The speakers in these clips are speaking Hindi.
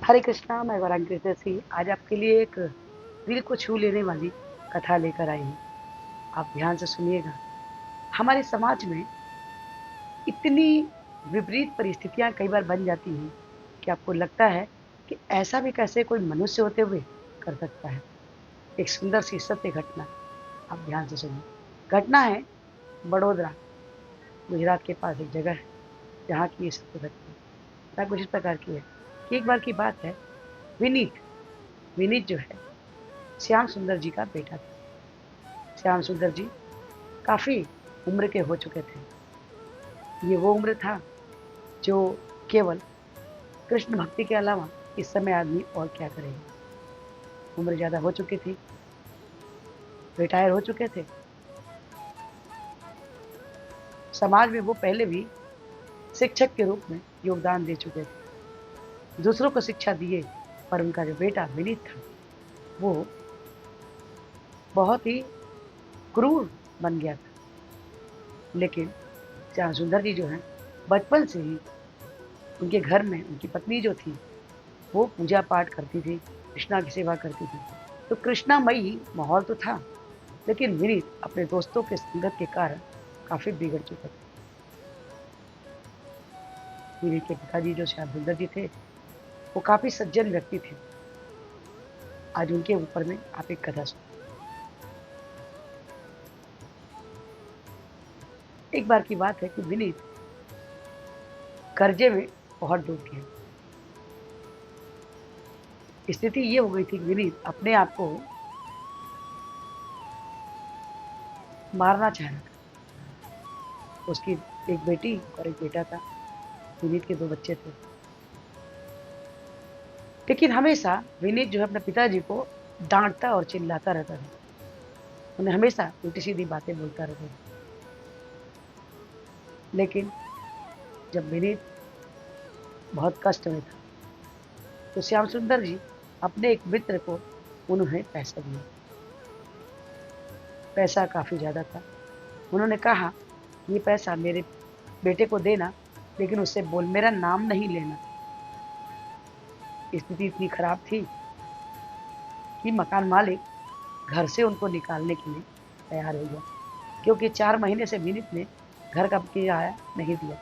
हरे कृष्णा, मैं गौरांग कीर्ति आज आपके लिए एक दिल को छू लेने वाली कथा लेकर आई हूँ। आप ध्यान से सुनिएगा। हमारे समाज में इतनी विपरीत परिस्थितियाँ कई बार बन जाती हैं कि आपको लगता है कि ऐसा भी कैसे कोई मनुष्य होते हुए कर सकता है। एक सुंदर सी सत्य घटना, आप ध्यान से सुनिए। घटना है बड़ोदरा, गुजरात के पास एक जगह है जहाँ की ये सत्य घटना। घटना कुछ इस प्रकार की है कि एक बार की बात है। विनीत विनीत जो है श्याम सुंदर जी का बेटा था। श्याम सुंदर जी काफ़ी उम्र के हो चुके थे। ये वो उम्र था जो केवल कृष्ण भक्ति के अलावा इस समय आदमी और क्या करेगा। उम्र ज़्यादा हो चुकी थी, रिटायर हो चुके थे। समाज में वो पहले भी शिक्षक के रूप में योगदान दे चुके थे, दूसरों को शिक्षा दिए। पर उनका जो बेटा विनीत था वो बहुत ही क्रूर बन गया था। लेकिन श्याम सुंदर जी जो हैं बचपन से ही उनके घर में उनकी पत्नी जो थी वो पूजा पाठ करती थी, कृष्णा की सेवा करती थी। तो कृष्णामयी माहौल तो था, लेकिन विनीत अपने दोस्तों के संगत के कारण काफ़ी बिगड़ चुका था। विनीत के पिताजी जो श्याम सुंदर जी थे, वो काफ़ी सज्जन व्यक्ति थे। आज उनके ऊपर में आप एक कथा सुनिए। एक बार की बात है कि विनीत कर्जे में बहुत डूब गया। स्थिति ये हो गई थी कि विनीत अपने आप को मारना चाह रहा था। उसकी एक बेटी और एक बेटा था। विनीत के 2 बच्चे थे। लेकिन हमेशा विनीत जो है अपने पिताजी को डाँटता और चिल्लाता रहता था। उन्हें हमेशा उल्टी-सीधी बातें बोलता रहता था। लेकिन जब विनीत बहुत कष्ट में था, तो श्याम सुंदर जी अपने एक मित्र को उन्होंने पैसा दिया। पैसा काफ़ी ज़्यादा था। उन्होंने कहा, "ये पैसा मेरे बेटे को देना, लेकिन उससे बोल मेरा नाम नहीं लेना।" स्थिति इतनी खराब थी कि मकान मालिक घर से उनको निकालने के लिए तैयार हो गया, क्योंकि 4 महीने से विनीत ने घर का किराया नहीं दिया।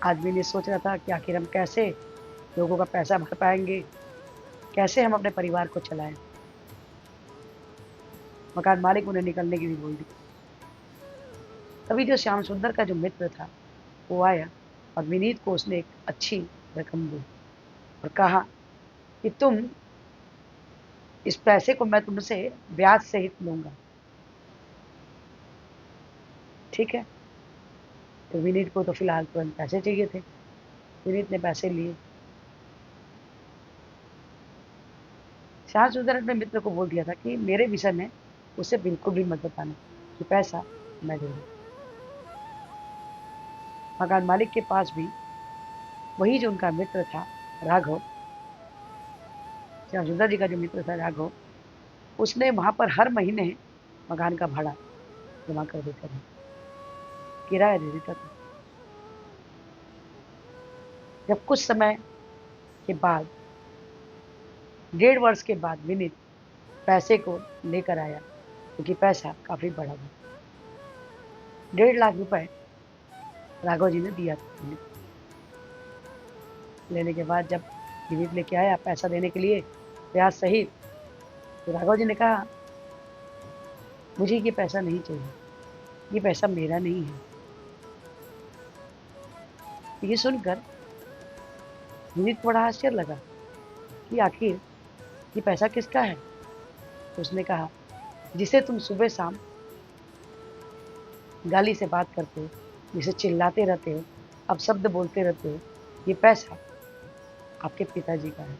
आज विनीत सोच रहा था कि आखिर हम कैसे लोगों का पैसा भर पाएँगे, कैसे हम अपने परिवार को चलाएँ। मकान मालिक उन्हें निकलने की भी बोल दी। तभी जो श्याम सुंदर का जो मित्र था, वो आया और विनीत को उसने एक अच्छी रकम दी और कहा कि तुम इस पैसे को मैं तुमसे ब्याज सहित लूँगा, ठीक है? तो विनीत को तो फिलहाल तुरंत पैसे चाहिए थे। विनीत ने पैसे लिए। श्याम सुंदर ने अपने मित्र को बोल दिया था कि मेरे विषय में उसे बिल्कुल भी मत बताना, कि पैसा मैं दे दूँगा। मकान मालिक के पास भी वही जो उनका मित्र था राघव, श्याम सुंदर जी का जो मित्र था राघव, उसने वहाँ पर हर महीने मकान का भाड़ा जमा कर देता था, किराया दे देता था। जब कुछ समय के बाद, 1.5 वर्ष के बाद विनीत पैसे को लेकर आया, क्योंकि पैसा काफ़ी बड़ा था। 1.5 लाख रुपए राघव जी ने दिया था विनीत को। लेने के बाद जब विनीत लेके आया पैसा देने के लिए ब्याज सहित, तो राघव जी ने कहा, मुझे ये पैसा नहीं चाहिए, ये पैसा मेरा नहीं है। ये सुनकर विनीत को बड़ा आश्चर्य लगा कि आखिर ये पैसा किसका है? तो उसने कहा, जिसे तुम सुबह-शाम गाली से बात करते हो, जिसे चिल्लाते रहते हो, अपशब्द बोलते रहते हो, ये पैसा आपके पिताजी का है।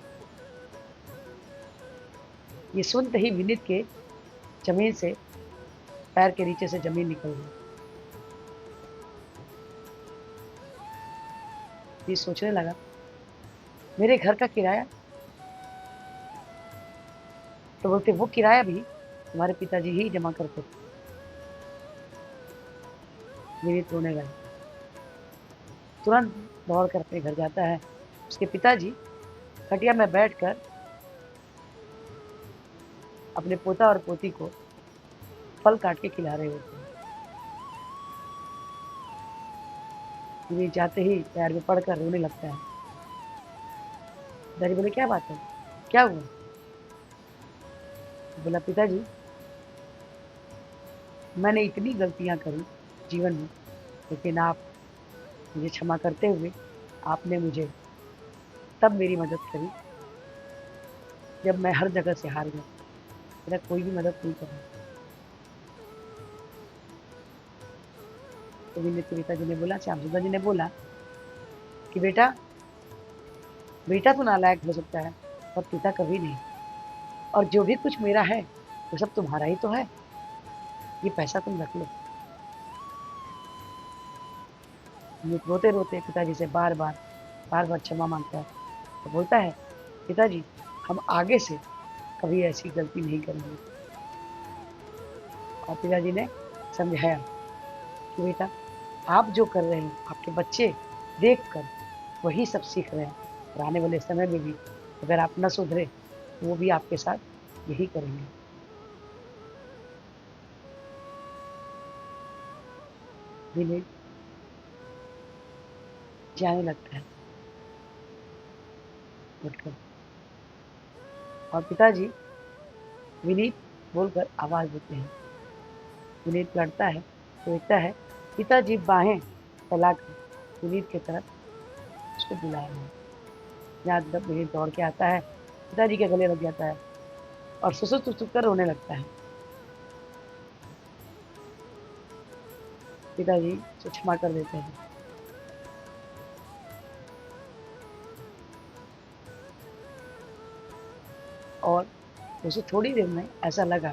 ये सुनते ही विनीत के ज़मीन से, पैर के नीचे से ज़मीन निकल गई। ये सोचने लगा, मेरे घर का किराया? तो बोलते वो किराया भी तुम्हारे पिताजी ही जमा करते थे। विनीत रोने लगा। तुरंत दौड़ कर अपने घर जाता है। उसके पिताजी खटिया में बैठकर अपने पोता और पोती को फल काट के खिला रहे होते हैं। विनीत जाते ही पैर में पड़कर रोने लगता है। पिताजी बोले, क्या बात है, क्या हुआ? बोला, पिताजी मैंने इतनी गलतियां करी जीवन में, लेकिन आप मुझे क्षमा करते हुए आपने मुझे तब मेरी मदद करी जब मैं हर जगह से हार गया, मेरा कोई भी मदद नहीं करा। तो विनीत के पिताजी ने बोला, श्याम सुंदर जी ने बोला कि बेटा बेटा तो नालायक हो सकता है पर पिता कभी नहीं, और जो भी कुछ मेरा है वो सब तुम्हारा ही तो है, ये पैसा तुम रख लो। विनीत रोते रोते पिताजी से बार बार क्षमा मांगता है। तो बोलता है, पिताजी हम आगे से कभी ऐसी गलती नहीं करेंगे। और पिताजी ने समझाया कि बेटा आप जो कर रहे हैं आपके बच्चे देख कर वही सब सीख रहे हैं, और आने वाले समय में भी अगर आप न सुधरे तो वो भी आपके साथ यही करेंगे। विनीत जाने लगता है उठकर, और पिताजी विनीत बोलकर आवाज देते हैं। विनीत लड़ता है तो देखता है पिताजी बाहें फैलाकर विनीत की तरफ उसको बुला रहे हैं। यहाँ तब विनीत दौड़ के आता है, पिताजी के गले लग जाता है और सुसुक कर रोने लगता है। पिताजी उसे क्षमा कर देते हैं। और उसे थोड़ी देर में ऐसा लगा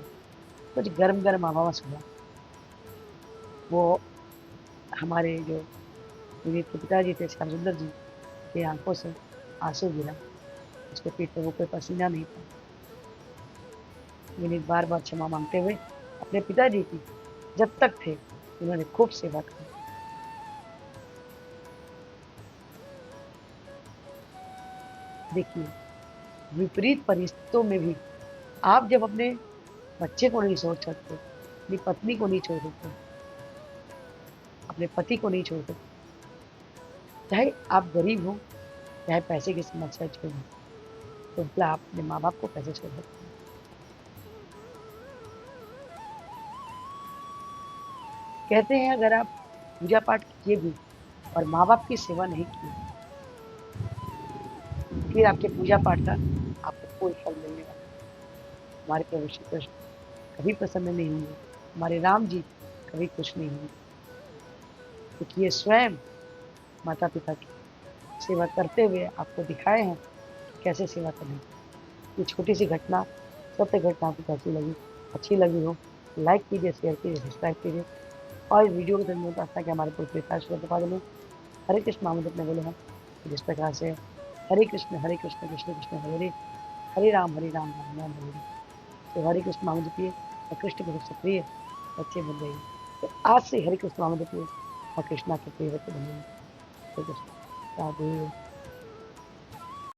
कुछ गर्म गर्म आवाज हुआ। वो हमारे जो विनीत के पिताजी थे श्याम सुंदर जी की आंखों से आंसू गिरा। उसके पीठ पे वो कोई पसीना नहीं था। विनीत बार बार क्षमा मांगते हुए अपने पिताजी की जब तक थे उन्होंने खूब सेवा की। देखिए, विपरीत परिस्थितियों में भी आप जब अपने बच्चे को नहीं छोड़ सकते, अपनी पत्नी को नहीं छोड़ सकते, अपने पति को नहीं छोड़ सकते, चाहे आप गरीब हो, चाहे पैसे की समस्या छोड़ हो, तो भला आप अपने माँ बाप को कैसे छोड़ सकते हैं? कहते हैं अगर आप पूजा पाठ किए भी और माँ बाप की सेवा नहीं की, फिर आपके पूजा पाठ का आपको कोई फल मिलने वाला नहीं। हमारे प्रभु श्री कृष्ण कभी प्रसन्न नहीं हुए, हमारे राम जी कभी खुश नहीं हुए, क्योंकि ये स्वयं माता पिता की सेवा करते हुए आपको दिखाए हैं कि कैसे सेवा करनी। ये छोटी सी घटना, सत्य घटना आपको कैसी लगी? अच्छी लगी हो लाइक कीजिए, शेयर कीजिए, सब्सक्राइब कीजिए और इस वीडियो को धन्यवाद आता कि हमारे पूरे श्रोता पागल में हरे कृष्ण महामंत्र अपने बोले हैं। जिस प्रकार से हरे कृष्ण कृष्ण कृष्ण हरे हरे, हरे राम राम राम हरे हरे, तो हरे कृष्ण महामंत्र पिए और कृष्ण को सबसे प्रिय बच्चे बन गए। तो आज से हरे कृष्ण महामंत्र पिए और कृष्णा के प्रिय बच्चे बन गए। हरे कृष्ण राधे।